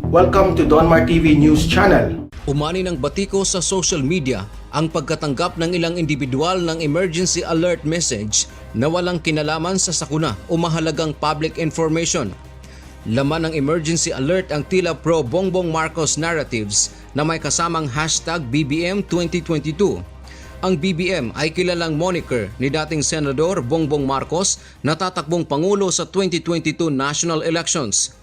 Welcome to Donmar TV News Channel. Umani ng batiko sa social media ang pagkatanggap ng ilang individual ng emergency alert message na walang kinalaman sa sakuna o mahalagang public information. Laman ng emergency alert ang tila pro Bongbong Marcos narratives na may kasamang hashtag BBM 2022. Ang BBM ay kilalang moniker ni dating Senador Bongbong Marcos na tatakbong Pangulo sa 2022 national elections.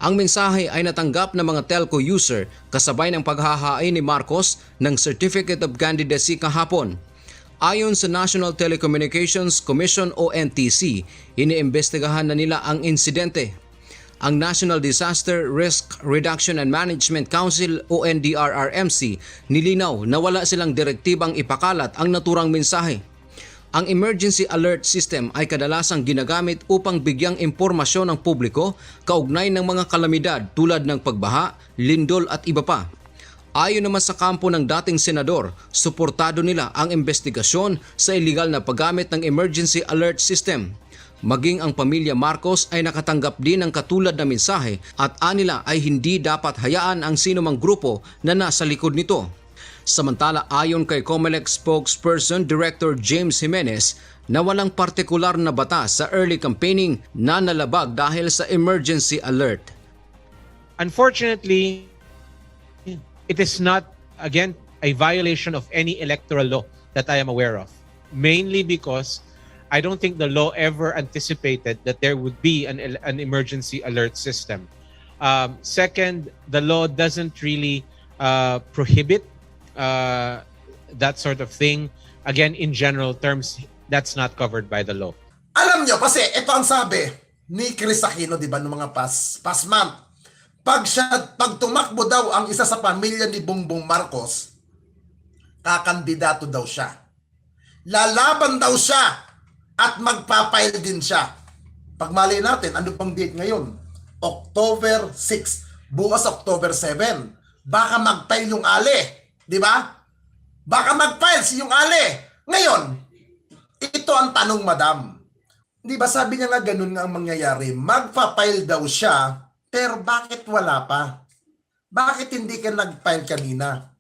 Ang mensahe ay natanggap ng mga telco user kasabay ng paghahain ni Marcos ng Certificate of Candidacy kahapon. Ayon sa National Telecommunications Commission o NTC, iniimbestigahan na nila ang insidente. Ang National Disaster Risk Reduction and Management Council o NDRRMC nilinaw na wala silang direktibang ipakalat ang naturang mensahe. Ang emergency alert system ay kadalasang ginagamit upang bigyang impormasyon ng publiko kaugnay ng mga kalamidad tulad ng pagbaha, lindol at iba pa. Ayon naman sa kampo ng dating senador, suportado nila ang investigasyon sa iligal na paggamit ng emergency alert system. Maging ang pamilya Marcos ay nakatanggap din ng katulad na mensahe at anila ay hindi dapat hayaan ang sinumang grupo na nasa likod nito. Samantala ayon kay COMELEC spokesperson Director James Jimenez na walang partikular na batas sa early campaigning na nalabag dahil sa emergency alert. Unfortunately, it is not, again, a violation of any electoral law that I am aware of. Mainly because I don't think the law ever anticipated that there would be an emergency alert system. Second, the law doesn't really prohibit that sort of thing. Again, in general terms, that's not covered by the law. Alam nyo, kasi ito ang sabi ni Chris Aquino, di ba, ng mga past month. Pag tumakbo daw ang isa sa pamilya ni Bongbong Marcos, kakandidato daw siya. Lalaban daw siya at magpapail din siya. Pagmali natin, ano pang date ngayon? October 6. Bukas October 7. Baka magpail yung ali. Di ba? Baka mag-file si yung ali. Ngayon, ito ang tanong, madam. Di ba sabi niya nga ganun nga ang mangyayari? Magpa-file daw siya, pero bakit wala pa? Bakit hindi ka nag-file kanina?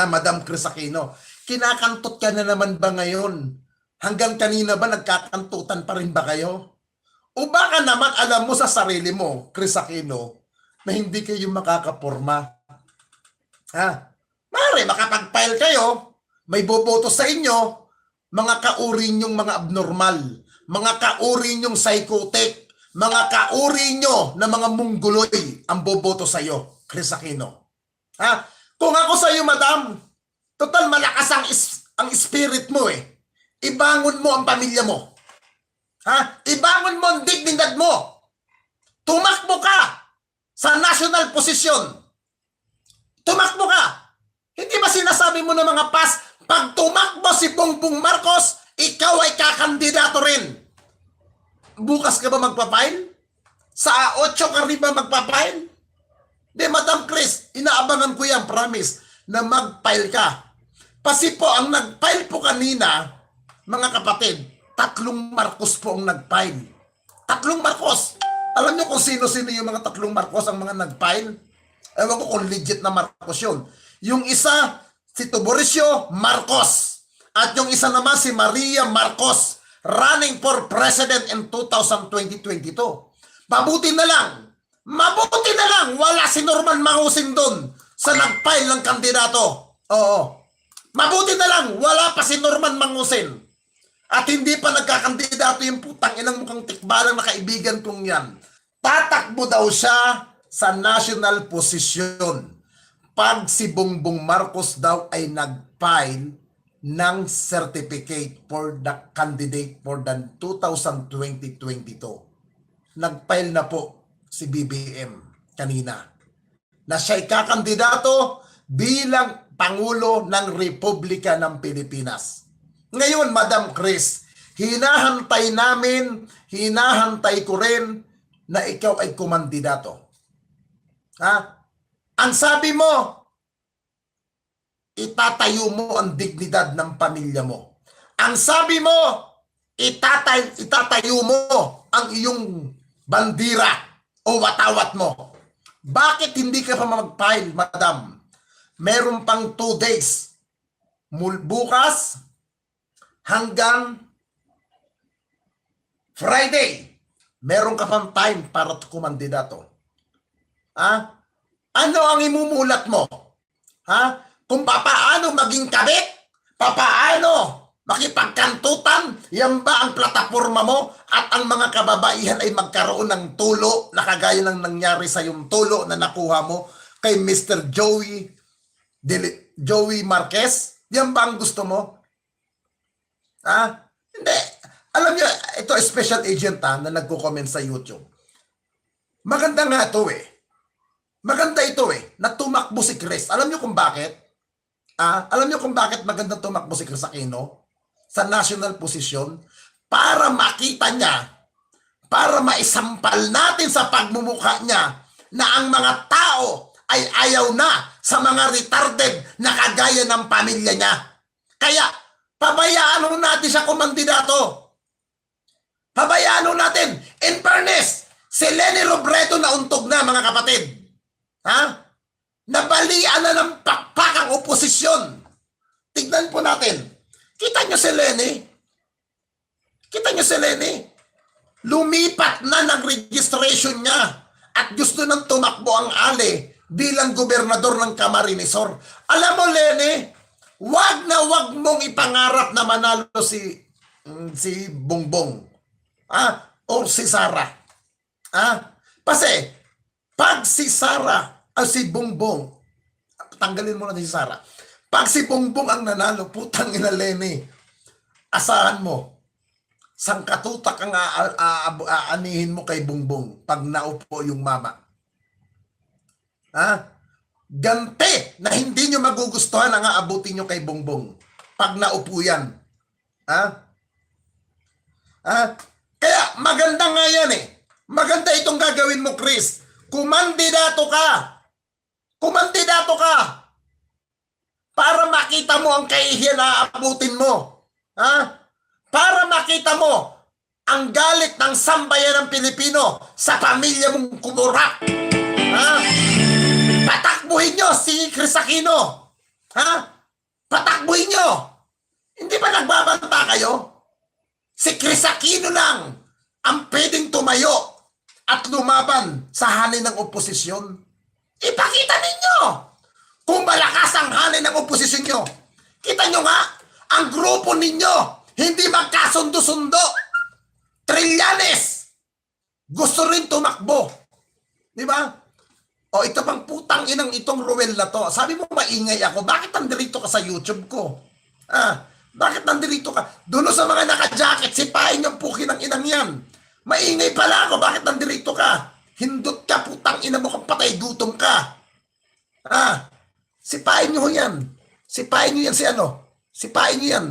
Madam Chris Aquino, kinakantot ka na naman ba ngayon? Hanggang kanina ba nagkakantutan pa rin ba kayo? O baka naman alam mo sa sarili mo, Chris Aquino, na hindi kayo makakaporma? Mare, makapag-file kayo, may boboto sa inyo, mga kauri nyong mga abnormal, mga kauri nyong psychotic, mga kauri nyo na mga mungguloy ang boboto sa iyo, Chris Aquino. Kung ako sa iyo, madam, total malakas ang spirit mo eh. Ibangon mo ang pamilya mo. Ibangon mo ang dignidad mo. Tumakbo ka sa national posisyon. Tumakbo ka. Hindi ba sinasabi mo ng mga pag tumakbo si Bongbong Marcos, ikaw ay kakandidato rin? Bukas ka ba magpapail? Sa 8 ka rin ba magpapail? Di, Madam Chris, inaabangan ko yan, promise, na magpail ka. Kasi po, ang nagpail po kanina, mga kapatid, 3 Marcos po ang nagpail. 3 Marcos. Alam niyo kung sino-sino yung mga 3 Marcos ang mga nagpail? Ewan ko kung legit na Marcos yun. Yung isa, si Tuborisio Marcos. At yung isa naman, si Maria Marcos, running for president in 2022. Mabuti na lang, wala si Norman Mangusing doon sa nag-file ng kandidato. Oo. Mabuti na lang, wala pa si Norman Mangusing. At hindi pa nagkakandidato yung putang inang mukhang tikbalang na kaibigan kong yan. Tatakbo daw siya sa national posisyon. Pag si Bongbong Marcos daw ay nag-file ng certificate for the candidate for the 2022. Nag-file na po si BBM kanina na siya'y kakandidato bilang Pangulo ng Republika ng Pilipinas. Ngayon, Madam Chris, hinahantay ko rin na ikaw ay kumandidato. Ang sabi mo, itatayo mo ang dignidad ng pamilya mo. Ang sabi mo, itatayo mo ang iyong bandira o watawat mo. Bakit hindi ka pa mag-file, madam? Meron pang 2 days. Bukas hanggang Friday. Meron ka pang time para kumandidato. Ha? Ano ang imumulat mo? Ha? Kung papaano maging kabit? Papaano makipagkantutan? Yan ba ang plataforma mo? At ang mga kababaihan ay magkaroon ng tulo na kagaya ng nangyari sa yung tulo na nakuha mo kay Mr. Joey Marquez? Yan ba ang gusto mo? Ha? Hindi. Alam niyo, ito special agent na nagko-comment sa YouTube. Maganda nga ito Maganda ito na tumakbo si Chris. Alam niyo kung bakit? Alam niyo kung bakit maganda tumakbo si Chris Aquino sa national position? Para makita niya, para maisampal natin sa pagmumukha niya na ang mga tao ay ayaw na sa mga retarded na kagaya ng pamilya niya. Kaya, pabayaan natin siya kumandidato. Pabayaan natin. In fairness, si Leni Robredo na untog na, mga kapatid. Nabalian na ng pakpakang oposisyon. Tignan po natin. Kita niyo si Leni? Kita niyo si Leni? Lumipat na ng registration niya at gusto nang tumakbo ang Ali bilang gobernador ng Camarines Sur. Alam mo, Leni, wag na wag mong ipangarap na manalo si Bongbong. O si Sara. Kasi, pag si Sara, si Bongbong, tanggalin mo na si Sara. Pag si Bongbong ang nanalo, putang ina, Leni, asahan mo, sangkatutak ang aanihin mo kay Bongbong pag naupo yung mama. Ganti na hindi nyo magugustuhan ang aabutin nyo kay Bongbong pag naupo yan. Kaya maganda nga yan Maganda itong gagawin mo, Chris. Kumandidato ka. Kumandidato ka. Para makita mo ang kaihiyan na aabutin mo. Para makita mo ang galit ng sambayan ng Pilipino sa pamilya mong kumurap. Patakbuhin nyo si Chris Aquino. Patakbuhin nyo. Hindi ba nagbabanta kayo? Si Chris Aquino lang ang pwedeng tumayo at lumaban sa hanin ng oposisyon. Ipakita ninyo kung malakas ang hanin ng oposisyon nyo. Kita nyo nga, ang grupo ninyo hindi magkasundo-sundo. Trillanes gusto rin tumakbo. Di ba? O ito pang putang inang itong Ruel na to. Sabi mo maingay ako. Bakit nandito ka sa YouTube ko? Bakit nandito ka? Doon sa mga naka-jacket, sipahin yung puki ng inang yan. Maingay pala ako. Bakit nandito ka? Hindot ka, putang ina mo kang patay, gutom ka. Sipahin nyo yan. Sipahin nyo yan Sipahin nyo yan.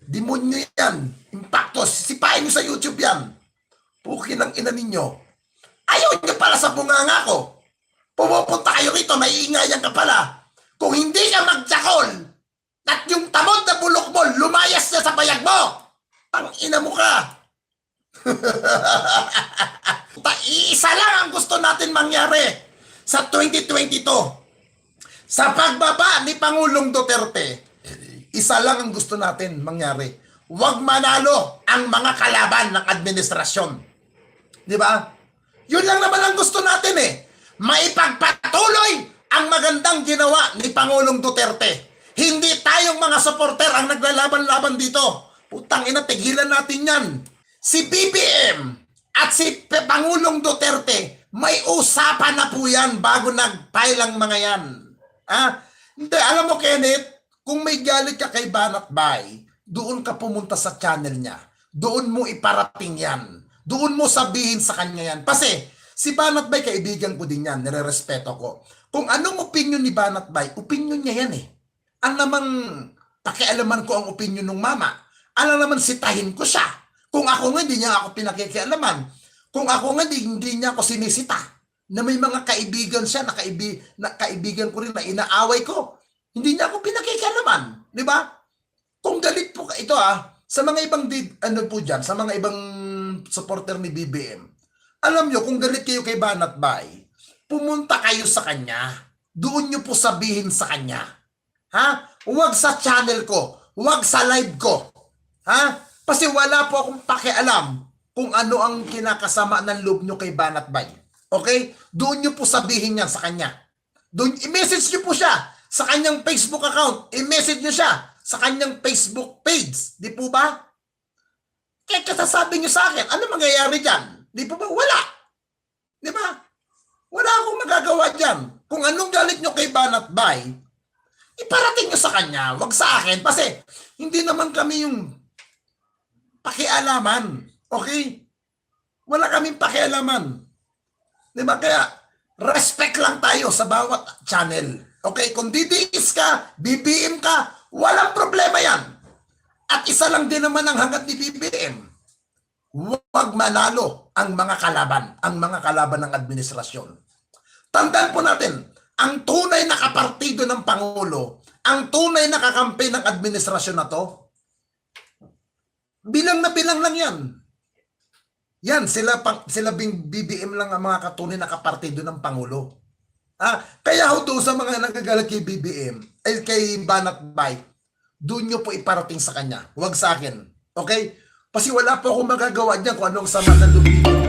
Demonyo yan. Impactos. Sipahin nyo sa YouTube yan. Puki ng ina ninyo. Ayaw nyo pala sa bunganga ko. Pumupunta kayo rito, maiingayan ka pala. Kung hindi ka magjakol, at yung tamod na bulok mo, lumayas na sa bayag mo. Tangina mo ka. Iisa lang ang gusto natin mangyari sa 2022. Sa pagbaba ni Pangulong Duterte, isa lang ang gusto natin mangyari. Huwag manalo ang mga kalaban ng administrasyon. Di ba? Yun lang naman ang gusto natin Maipagpatuloy ang magandang ginawa ni Pangulong Duterte. Hindi tayong mga supporter ang naglalaban-laban dito. Putang ina, tigilan natin yan. Si BBM at si Pangulong Duterte, may usapan na po yan bago nag-file ang mga yan. Hindi, alam mo Kenneth, kung may galit ka kay Banat Bay, doon ka pumunta sa channel niya. Doon mo iparating yan. Doon mo sabihin sa kanya yan. Kasi si Banat Bay, kaibigan ko din yan, nire-respeto ko. Kung anong opinion ni Banat Bay, opinion niya yan Ang namang pakialaman ko ang opinion ng mama. Alam naman sitahin ko siya. Kung ako nga, hindi niya ako pinakikialaman. Kung ako nga, hindi niya ako sinisita. Na may mga kaibigan siya, na kaibigan ko rin na inaaway ko. Hindi niya ako pinakikialaman. Di ba? Kung galit po ito sa mga ibang sa mga ibang supporter ni BBM. Alam nyo, kung galit kayo kay Banat Bay, pumunta kayo sa kanya. Doon nyo po sabihin sa kanya. Ha? Huwag sa channel ko. Huwag sa live ko. Ha? Kasi wala po akong pakialam kung ano ang kinakasama ng loob nyo kay Banat Bay. Okay? Doon nyo po sabihin yan sa kanya. Doon, i-message nyo po siya sa kanyang Facebook account. I-message nyo siya sa kanyang Facebook page. Di po ba? Kaya kasasabi nyo sa akin, ano mangyayari dyan? Di po ba? Wala. Di ba? Wala akong magagawa dyan. Kung anong galit nyo kay Banat Bay, iparating nyo sa kanya. Wag sa akin. Kasi hindi naman kami yung pakialaman. Okay? Wala kaming pakialaman. Di ba? Kaya respect lang tayo sa bawat channel. Okay? Kung DDS ka, BBM ka, walang problema yan. At isa lang din naman ang hanggat ni BBM. Huwag manalo ang mga kalaban ng administrasyon. Tandaan po natin, ang tunay na kapartido ng Pangulo, ang tunay na kakampi ng administrasyon na to, bilang lang yan. Yan, sila BBM lang ang mga katunay na kapartido ng Pangulo. Kaya ho doon sa mga nagagalit kay BBM, ay kay Banat Bay, doon nyo po iparating sa kanya. Huwag sa akin. Okay? Kasi wala po akong magagawa dyan kung anong sama ng loob.